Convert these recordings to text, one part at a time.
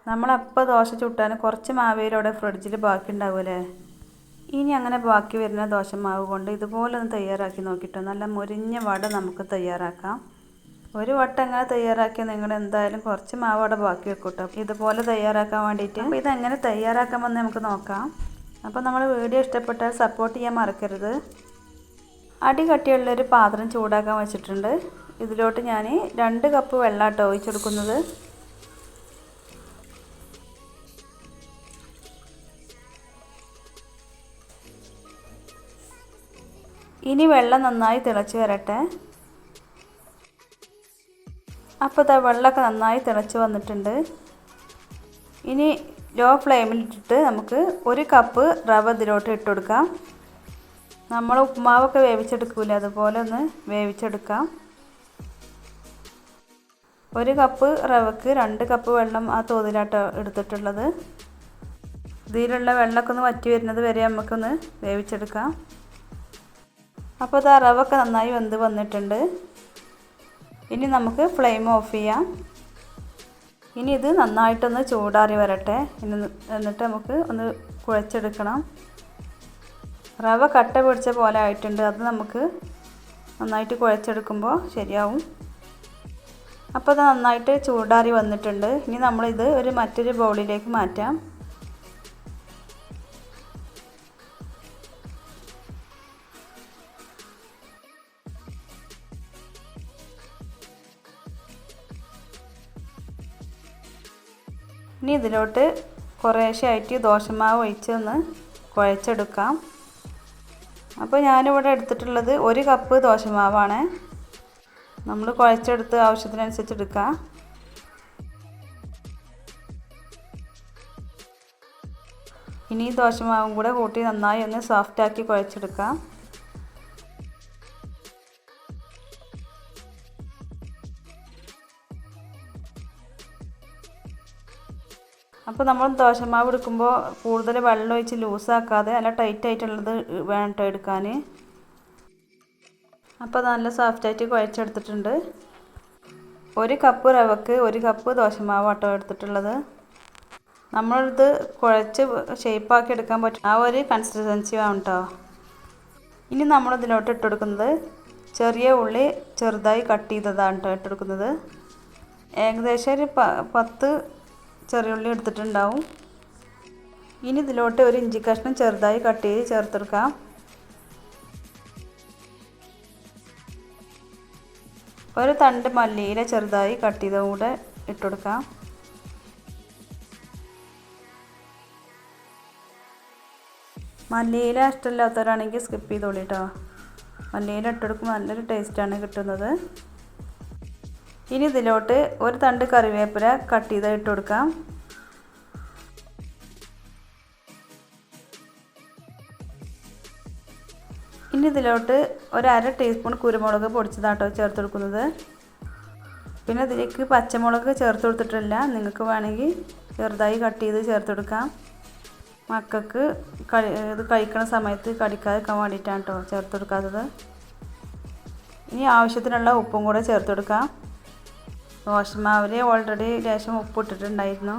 നമ്മളപ്പോൾ ദോശ ചുട്ടാൽ കുറച്ച് മാവേലോടെ ഫ്രിഡ്ജിൽ ബാക്കി ഉണ്ടാവുമല്ലേ. ഇനി അങ്ങനെ ബാക്കി വരുന്ന ദോശമാവ് കൊണ്ട് ഇതുപോലെ ഒന്ന് തയ്യാറാക്കി നോക്കിയിട്ടോ. നല്ല മുരിഞ്ഞ വട നമുക്ക് തയ്യാറാക്കാം. ഒരു വട്ടം അങ്ങനെ തയ്യാറാക്കിയാൽ നിങ്ങൾ എന്തായാലും കുറച്ച് മാവ് അവിടെ ബാക്കി വെക്കും കേട്ടോ, ഇതുപോലെ തയ്യാറാക്കാൻ വേണ്ടിയിട്ട്. അപ്പോൾ ഇതെങ്ങനെ തയ്യാറാക്കാമെന്ന് നമുക്ക് നോക്കാം. അപ്പോൾ നമ്മൾ വീഡിയോ ഇഷ്ടപ്പെട്ടാൽ സപ്പോർട്ട് ചെയ്യാൻ മറക്കരുത്. അടി കട്ടിയുള്ളൊരു പാത്രം ചൂടാക്കാൻ വെച്ചിട്ടുണ്ട്. ഇതിലോട്ട് ഞാൻ 2 കപ്പ് വെള്ളമാട്ടോ ഒഴിച്ചെടുക്കുന്നത്. ഇനി വെള്ളം നന്നായി തിളച്ച് വരട്ടെ. അപ്പോൾ വെള്ളമൊക്കെ നന്നായി തിളച്ച് വന്നിട്ടുണ്ട്. ഇനി ലോ ഫ്ലെയിമിലിട്ടിട്ട് നമുക്ക് 1 കപ്പ് റവ ഇതിലോട്ട് ഇട്ട് കൊടുക്കാം. നമ്മൾ ഉപ്പുമാവൊക്കെ വേവിച്ചെടുക്കൂലേ, അതുപോലെ ഒന്ന് വേവിച്ചെടുക്കാം. 1 കപ്പ് റവക്ക് 2 കപ്പ് വെള്ളം ആ തോതിലാട്ടോ എടുത്തിട്ടുള്ളത്. ഇതിലുള്ള വെള്ളമൊക്കെ ഒന്ന് വറ്റി വരുന്നത് വരെ നമുക്കൊന്ന് വേവിച്ചെടുക്കാം. അപ്പോൾ ഇത് റവൊക്കെ നന്നായി വെന്ത് വന്നിട്ടുണ്ട്. ഇനി നമുക്ക് ഫ്ലെയിം ഓഫ് ചെയ്യാം. ഇനി ഇത് നന്നായിട്ടൊന്ന് ചൂടാറി വരട്ടെ. എന്നിട്ട് നമുക്ക് ഒന്ന് കുഴച്ചെടുക്കണം. റവ കട്ട പിടിച്ച പോലെ ആയിട്ടുണ്ട്. അത് നമുക്ക് നന്നായിട്ട് കുഴച്ചെടുക്കുമ്പോൾ ശരിയാവും. അപ്പോൾ അത് നന്നായിട്ട് ചൂടാറി വന്നിട്ടുണ്ട്. ഇനി നമ്മളിത് മറ്റൊരു ബൗളിലേക്ക് മാറ്റാം. ഇനി ഇതിലോട്ട് കുറേശ്ശെ ആയിട്ട് ദോശമാവ് ഒഴിച്ചൊന്ന് കുഴച്ചെടുക്കാം. അപ്പോൾ ഞാനിവിടെ എടുത്തിട്ടുള്ളത് 1 കപ്പ് ദോശമാവാണ്. നമ്മൾ കുഴച്ചെടുത്ത് ആവശ്യത്തിനനുസരിച്ച് എടുക്കാം. ഇനി ദോശമാവും കൂടെ കൂട്ടി നന്നായി ഒന്ന് സോഫ്റ്റാക്കി കുഴച്ചെടുക്കാം. അപ്പോൾ നമ്മൾ ദോശമാവ് എടുക്കുമ്പോൾ കൂടുതൽ വെള്ളം ഒഴിച്ച് ലൂസാക്കാതെ നല്ല ടൈറ്റായിട്ടുള്ളത് വേണം കേട്ടോ എടുക്കാൻ. അപ്പോൾ നല്ല സോഫ്റ്റായിട്ട് കുഴച്ചെടുത്തിട്ടുണ്ട്. 1 കപ്പ് റവക്ക് 1 കപ്പ് ദോശമാവ് ആട്ടോ എടുത്തിട്ടുള്ളത്. നമ്മളിത് കുഴച്ച് ഷേപ്പാക്കി എടുക്കാൻ പറ്റും ആ ഒരു കൺസിസ്റ്റൻസി വേണം കേട്ടോ. ഇനി നമ്മളിതിലോട്ട് ഇട്ട് കൊടുക്കുന്നത് ചെറിയ ഉള്ളി ചെറുതായി കട്ട് ചെയ്തതാണ് കേട്ടോ ഇട്ടെടുക്കുന്നത്. ഏകദേശം ഒരു 10 ചെറിയ ഉള്ളി എടുത്തിട്ടുണ്ടാവും. ഇനി ഇതിലോട്ട് 1 ഇഞ്ചി കഷ്ണം ചെറുതായി കട്ട് ചെയ്ത് ചേർത്തെടുക്കാം. ഒരു തണ്ട് മല്ലിയില ചെറുതായി കട്ട് ചെയ്തതും കൂടെ ഇട്ടുകൊടുക്കാം. മല്ലിയില ഇഷ്ടമില്ലാത്തവരാണെങ്കിൽ സ്കിപ്പ് ചെയ്തോളൂ കേട്ടോ. മല്ലിയില ഇട്ടെടുക്കുമ്പോൾ നല്ലൊരു ടേസ്റ്റാണ് കിട്ടുന്നത്. ഇനി ഇതിലോട്ട് 1 തണ്ട് കറിവേപ്പില കട്ട് ചെയ്ത് ഇട്ട് കൊടുക്കാം. ഇനി ഇതിലോട്ട് 1/2 ടീസ്പൂൺ കുരുമുളക് പൊടിച്ചതാട്ടോ ചേർത്ത് കൊടുക്കുന്നത്. പിന്നെ ഇതിലേക്ക് പച്ചമുളക് ചേർത്ത് കൊടുത്തിട്ടില്ല. നിങ്ങൾക്ക് വേണമെങ്കിൽ ചെറുതായി കട്ട് ചെയ്ത് ചേർത്ത് കൊടുക്കാം. മക്കൾക്ക് ഇത് കഴിക്കുന്ന സമയത്ത് കടിക്കാതിരിക്കാൻ വേണ്ടിയിട്ടാണ് കേട്ടോ ചേർത്ത് കൊടുക്കാത്തത്. ഇനി ആവശ്യത്തിനുള്ള ഉപ്പും കൂടെ ചേർത്ത് കൊടുക്കാം. ദോശമാവിൽ ഓൾറെഡി ലേശം ഉപ്പ് ഇട്ടിട്ടുണ്ടായിരുന്നു.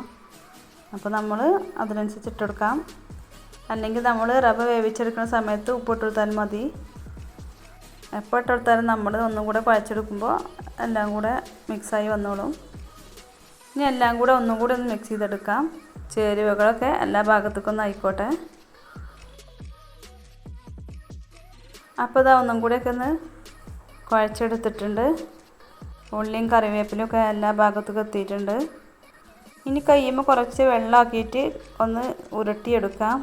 അപ്പോൾ നമ്മൾ അതിനനുസരിച്ച് ഇട്ട് കൊടുക്കാം. അല്ലെങ്കിൽ നമ്മൾ റവ വേവിച്ചെടുക്കുന്ന സമയത്ത് ഉപ്പ് ഇട്ട് കൊടുത്താൽ മതി. എപ്പോൾ ഇട്ട് കൊടുത്താലും നമ്മൾ ഒന്നും കൂടെ കുഴച്ചെടുക്കുമ്പോൾ എല്ലാം കൂടെ മിക്സായി വന്നോളും. ഇനി എല്ലാം കൂടെ ഒന്നും കൂടെ ഒന്ന് മിക്സ് ചെയ്തെടുക്കാം. ചേരുവകളൊക്കെ എല്ലാ ഭാഗത്തേക്കൊന്നും ആയിക്കോട്ടെ. അപ്പോൾ ഇതാ ഒന്നും കൂടെയൊക്കെ ഒന്ന് കുഴച്ചെടുത്തിട്ടുണ്ട്. ഉള്ളിയും കറിവേപ്പിലും ഒക്കെ എല്ലാ ഭാഗത്തേക്കും എത്തിയിട്ടുണ്ട്. ഇനി കയ്യുമ്പോൾ കുറച്ച് വെള്ളമാക്കിയിട്ട് ഒന്ന് ഉരുട്ടിയെടുക്കാം.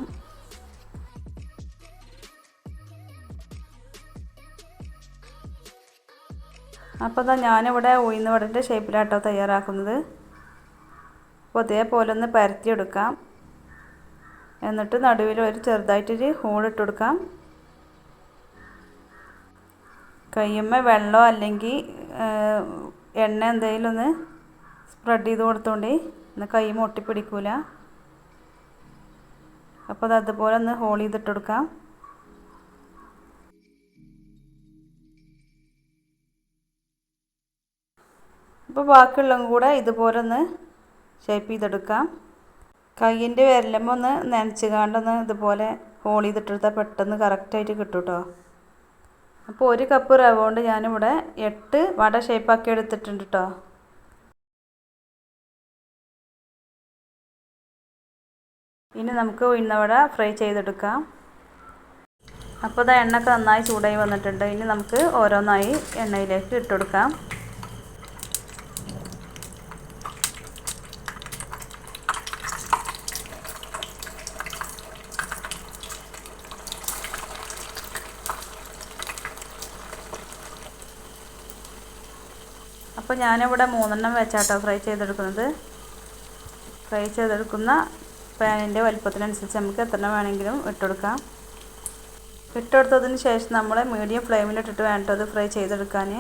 അപ്പോൾ ഇതാ ഞാനിവിടെ ഉഴുന്ന് വടയുടെ ഷേപ്പിലാട്ടോ തയ്യാറാക്കുന്നത്. അപ്പോൾ അതേപോലെ ഒന്ന് പരത്തിയെടുക്കാം. എന്നിട്ട് നടുവിൽ ഒരു ചെറുതായിട്ടൊരു ഹോളിട്ട് കൊടുക്കാം. കയ്യുമ്മ വെള്ളമോ അല്ലെങ്കിൽ എണ്ണ എന്തെങ്കിലും ഒന്ന് സ്പ്രെഡ് ചെയ്ത് കൊടുത്തോണ്ട് എന്നാൽ കയ്യുമ്മ ഒട്ടിപ്പിടിക്കൂല. അപ്പോൾ അത് അതുപോലെ ഒന്ന് ഹോൾ ചെയ്തിട്ട് കൊടുക്കാം. അപ്പോൾ ബാക്കിയുള്ളതും കൂടെ ഇതുപോലെ ഒന്ന് ഷേപ്പ് ചെയ്തെടുക്കാം. കയ്യിൻ്റെ വിരലുമ്പോൾ ഒന്ന് നനച്ച് കാണ്ടൊന്ന് ഇതുപോലെ ഹോൾ ചെയ്തിട്ടെടുത്താൽ പെട്ടെന്ന് കറക്റ്റായിട്ട് കിട്ടും കേട്ടോ. അപ്പോൾ 1 കപ്പ് റവ കൊണ്ട് ഞാനിവിടെ 8 വട ഷേപ്പാക്കി എടുത്തിട്ടുണ്ട് കേട്ടോ. ഇനി നമുക്ക് ഉഴുന്നവട ഫ്രൈ ചെയ്തെടുക്കാം. അപ്പോൾ ഇതാ എണ്ണയൊക്കെ നന്നായി ചൂടായി വന്നിട്ടുണ്ട്. ഇനി നമുക്ക് ഓരോന്നായി എണ്ണയിലേക്ക് ഇട്ടുകൊടുക്കാം. അപ്പോൾ ഞാനിവിടെ 3 എണ്ണം വെച്ചാട്ടോ ഫ്രൈ ചെയ്തെടുക്കുന്നത്. ഫ്രൈ ചെയ്തെടുക്കുന്ന പാനിൻ്റെ വലിപ്പത്തിനനുസരിച്ച് നമുക്ക് എത്ര എണ്ണം വേണമെങ്കിലും ഇട്ടുകൊടുക്കാം. ഇട്ടുകൊടുത്തതിന് ശേഷം നമ്മൾ മീഡിയം ഫ്ലെയിമിലിട്ടിട്ട് വേണ്ട അത് ഫ്രൈ ചെയ്തെടുക്കാൻ.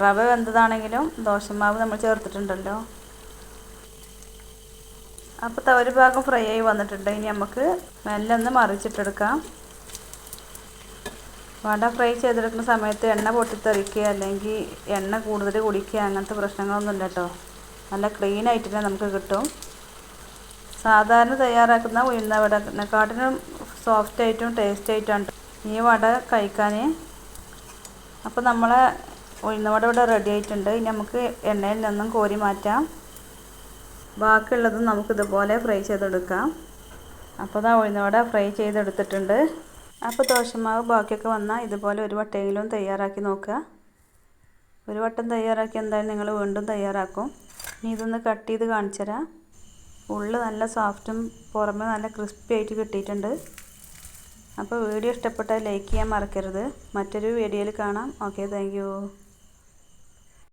റവ വെന്തതാണെങ്കിലും ദോശമാവ് നമ്മൾ ചേർത്തിട്ടുണ്ടല്ലോ. അപ്പോൾ ഒരു ഭാഗം ഫ്രൈ ആയി വന്നിട്ടുണ്ട്. ഇനി നമുക്ക് മെല്ലെ ഒന്ന് മറിച്ചിട്ടെടുക്കാം. വട ഫ്രൈ ചെയ്തെടുക്കുന്ന സമയത്ത് എണ്ണ പൊട്ടിത്തെറിക്കുക അല്ലെങ്കിൽ എണ്ണ കൂടുതൽ കുടിക്കുക അങ്ങനത്തെ പ്രശ്നങ്ങളൊന്നുമില്ല കേട്ടോ. നല്ല ക്ലീൻ ആയിട്ട് തന്നെ നമുക്ക് കിട്ടും. സാധാരണ തയ്യാറാക്കുന്ന ഉഴുന്ന വടനെക്കാട്ടിലും സോഫ്റ്റായിട്ടും ടേസ്റ്റായിട്ടാണ് ഈ വട കഴിക്കാൻ. അപ്പോൾ നമ്മളെ ഉഴുന്ന വട ഇവിടെ റെഡി ആയിട്ടുണ്ട്. ഇനി നമുക്ക് എണ്ണയിൽ നിന്നും കോരി മാറ്റാം. ബാക്കിയുള്ളതും നമുക്കിതുപോലെ ഫ്രൈ ചെയ്തെടുക്കാം. അപ്പോൾ ഇതാ ഉഴുന്ന വട ഫ്രൈ ചെയ്തെടുത്തിട്ടുണ്ട്. അപ്പോൾ ദോശമാവ് ബാക്കിയൊക്കെ വന്നാൽ ഇതുപോലെ ഒരു വട്ടമെങ്കിലും തയ്യാറാക്കി നോക്കുക. ഒരു വട്ടം തയ്യാറാക്കി എന്തായാലും നിങ്ങൾ വീണ്ടും തയ്യാറാക്കും. ഇനി ഇതൊന്ന് കട്ട് ചെയ്ത് കാണിച്ചു തരാം. ഉള്ളിൽ നല്ല സോഫ്റ്റും പുറമെ നല്ല ക്രിസ്പി ആയിട്ട് കിട്ടിയിട്ടുണ്ട്. അപ്പോൾ വീഡിയോ ഇഷ്ടപ്പെട്ടാൽ ലൈക്ക് ചെയ്യാൻ മറക്കരുത്. മറ്റൊരു വീഡിയോയിൽ കാണാം. Okay, thank you.